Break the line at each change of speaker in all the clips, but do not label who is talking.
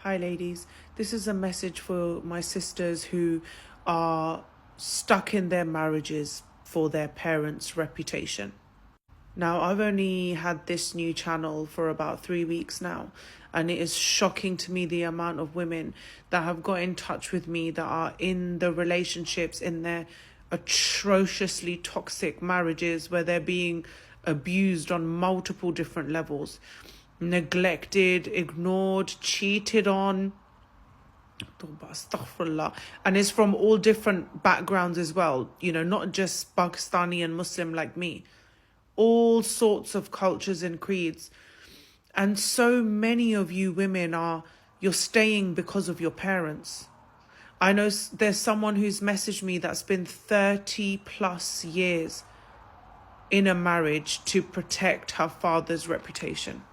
Hi ladies, this is a message for my sisters who are stuck in their marriages for their parents' reputation. Now, I've only had this new channel for about 3 weeks now, and it is shocking to me the amount of women that have got in touch with me that are in the relationships, in their atrociously toxic marriages where they're being abused on multiple different levels, neglected, ignored, cheated on. Astaghfirullah. And it's from all different backgrounds as well, not just Pakistani and Muslim like me, all sorts of cultures and creeds. And so many of you women you're staying because of your parents. I know there's someone who's messaged me that's been 30 plus years in a marriage to protect her father's reputation.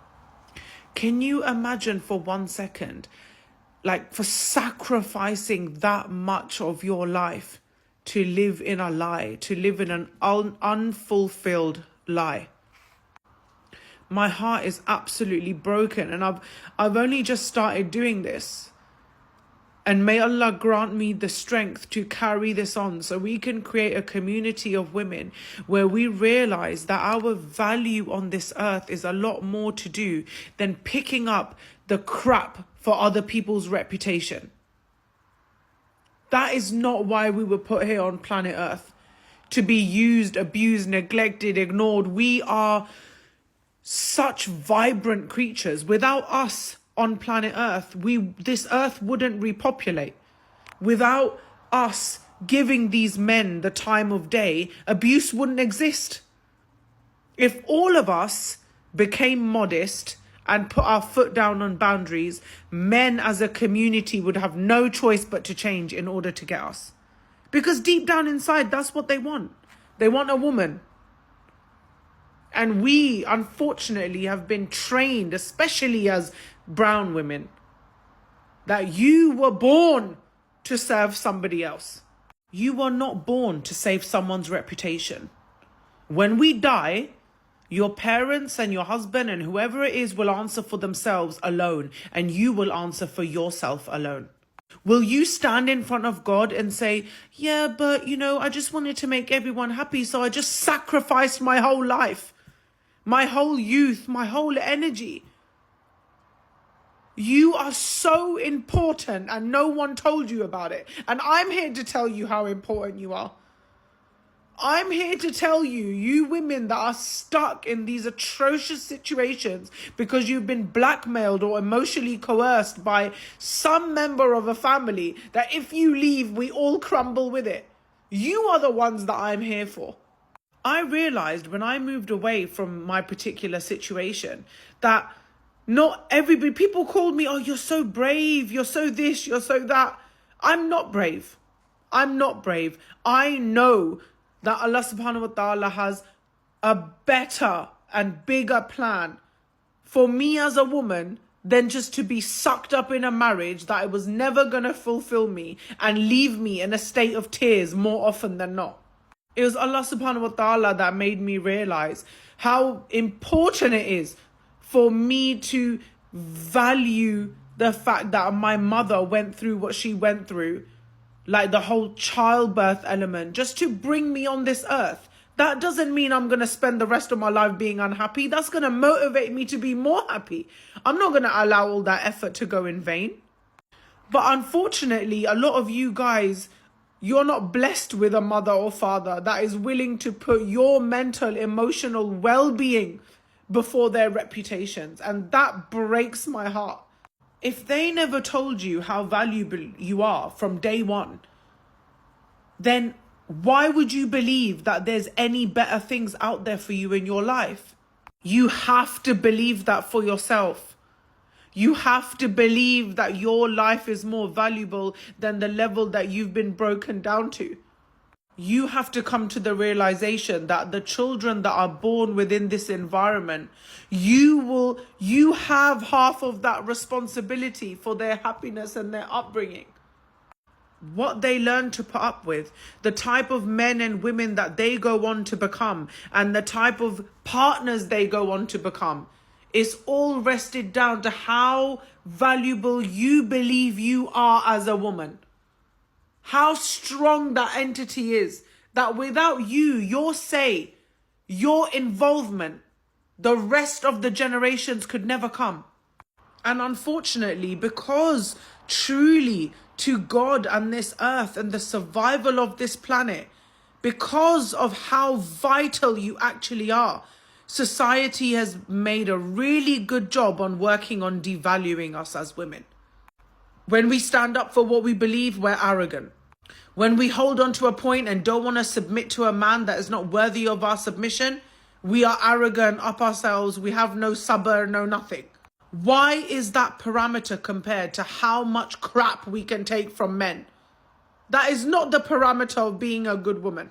Can you imagine for 1 second, for sacrificing that much of your life to live in a lie, to live in an unfulfilled lie? My heart is absolutely broken, and I've only just started doing this. And may Allah grant me the strength to carry this on so we can create a community of women where we realize that our value on this earth is a lot more to do than picking up the crap for other people's reputation. That is not why we were put here on planet Earth, to be used, abused, neglected, ignored. We are such vibrant creatures. Without us on planet Earth, this earth wouldn't repopulate. Without us giving these men the time of day, abuse wouldn't exist. If all of us became modest and put our foot down on boundaries, men as a community would have no choice but to change in order to get us. Because deep down inside, that's what they want. They want a woman. And we, unfortunately, have been trained, especially as brown women, that you were born to serve somebody else. You were not born to save someone's reputation. When we die, your parents and your husband and whoever it is will answer for themselves alone, and you will answer for yourself alone. Will you stand in front of God and say, yeah, but I just wanted to make everyone happy, so I just sacrificed my whole life, my whole youth, my whole energy? You are so important and no one told you about it. And I'm here to tell you how important you are. I'm here to tell you, you women that are stuck in these atrocious situations because you've been blackmailed or emotionally coerced by some member of a family, that if you leave, we all crumble with it. You are the ones that I'm here for. I realized when I moved away from my particular situation that not everybody, people called me, oh, you're so brave, you're so this, you're so that. I'm not brave. I'm not brave. I know that Allah subhanahu wa ta'ala has a better and bigger plan for me as a woman than just to be sucked up in a marriage that it was never going to fulfill me and leave me in a state of tears more often than not. It was Allah subhanahu wa ta'ala that made me realize how important it is for me to value the fact that my mother went through what she went through, like the whole childbirth element, just to bring me on this earth. That doesn't mean I'm going to spend the rest of my life being unhappy. That's going to motivate me to be more happy. I'm not going to allow all that effort to go in vain. But unfortunately, a lot of you guys, you're not blessed with a mother or father that is willing to put your mental, emotional well-being before their reputations. And that breaks my heart. If they never told you how valuable you are from day one, then why would you believe that there's any better things out there for you in your life? You have to believe that for yourself. You have to believe that your life is more valuable than the level that you've been broken down to. You have to come to the realization that the children that are born within this environment, you have half of that responsibility for their happiness and their upbringing. What they learn to put up with, the type of men and women that they go on to become, and the type of partners they go on to become, It's all rested down to how valuable you believe you are as a woman. How strong that entity is. That without you, your say, your involvement, the rest of the generations could never come. And unfortunately, because truly to God and this earth and the survival of this planet, because of how vital you actually are, society has made a really good job on working on devaluing us as women. When we stand up for what we believe, we're arrogant. When we hold on to a point and don't want to submit to a man that is not worthy of our submission, we are arrogant, up ourselves, we have no sabr, no nothing. Why is that parameter compared to how much crap we can take from men? That is not the parameter of being a good woman.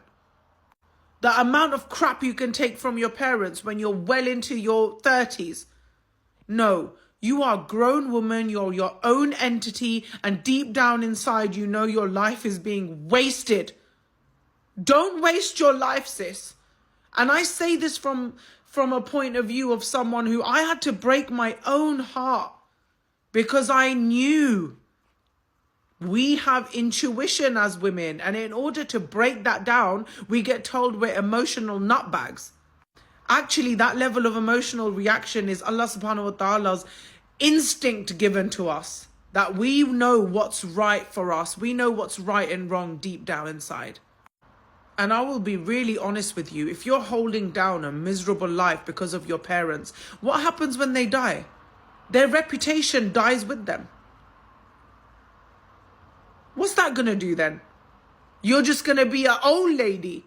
The amount of crap you can take from your parents when you're well into your 30s. No, you are a grown woman, you're your own entity, and deep down inside you know your life is being wasted. Don't waste your life, sis. And I say this from a point of view of someone who I had to break my own heart because I knew we have intuition as women, and in order to break that down, we get told we're emotional nutbags. Actually, that level of emotional reaction is Allah subhanahu wa ta'ala's instinct given to us. That we know what's right for us. We know what's right and wrong deep down inside. And I will be really honest with you. If you're holding down a miserable life because of your parents, what happens when they die? Their reputation dies with them. What's that going to do then? You're just going to be an old lady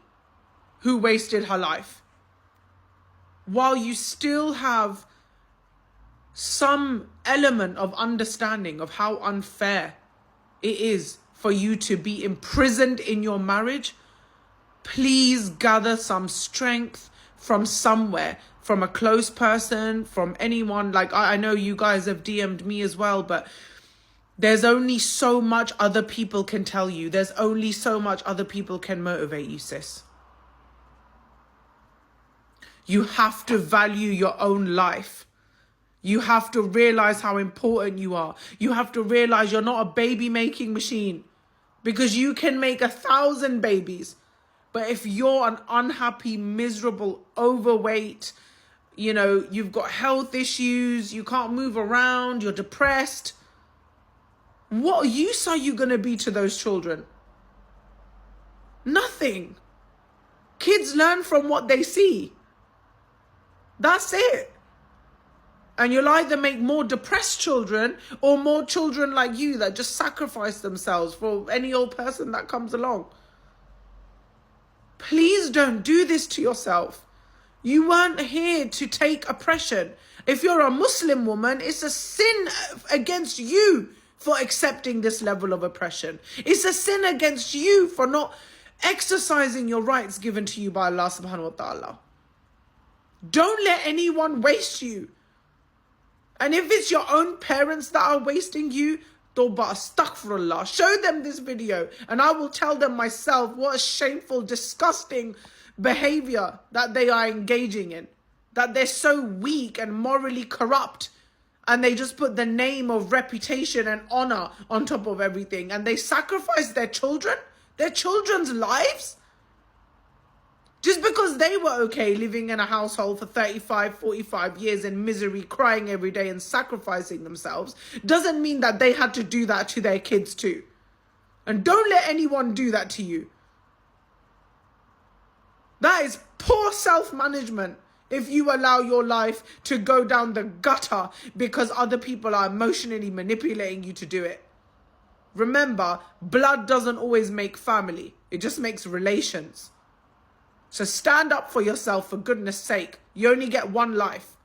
who wasted her life. While you still have some element of understanding of how unfair it is for you to be imprisoned in your marriage, please gather some strength from somewhere, from a close person, from anyone. Like I know you guys have DM'd me as well, but there's only so much other people can tell you. There's only so much other people can motivate you, sis. You have to value your own life. You have to realize how important you are. You have to realize you're not a baby making machine, because you can make 1,000 babies. But if you're an unhappy, miserable, overweight, you've got health issues, you can't move around, you're depressed, what use are you going to be to those children? Nothing. Kids learn from what they see. That's it. And you'll either make more depressed children or more children like you that just sacrifice themselves for any old person that comes along. Please don't do this to yourself. You weren't here to take oppression. If you're a Muslim woman, it's a sin against you for accepting this level of oppression. It's a sin against you for not exercising your rights given to you by Allah subhanahu wa ta'ala. Don't let anyone waste you. And if it's your own parents that are wasting you, tawbah, astaghfirullah, show them this video and I will tell them myself what a shameful, disgusting behavior that they are engaging in. That they're so weak and morally corrupt, and they just put the name of reputation and honor on top of everything, and they sacrifice their children's lives, just because they were okay living in a household for 35, 45 years in misery, crying every day and sacrificing themselves, doesn't mean that they had to do that to their kids too. And don't let anyone do that to you. That is poor self-management if you allow your life to go down the gutter because other people are emotionally manipulating you to do it. Remember, blood doesn't always make family. It just makes relations. So stand up for yourself, for goodness sake. You only get one life.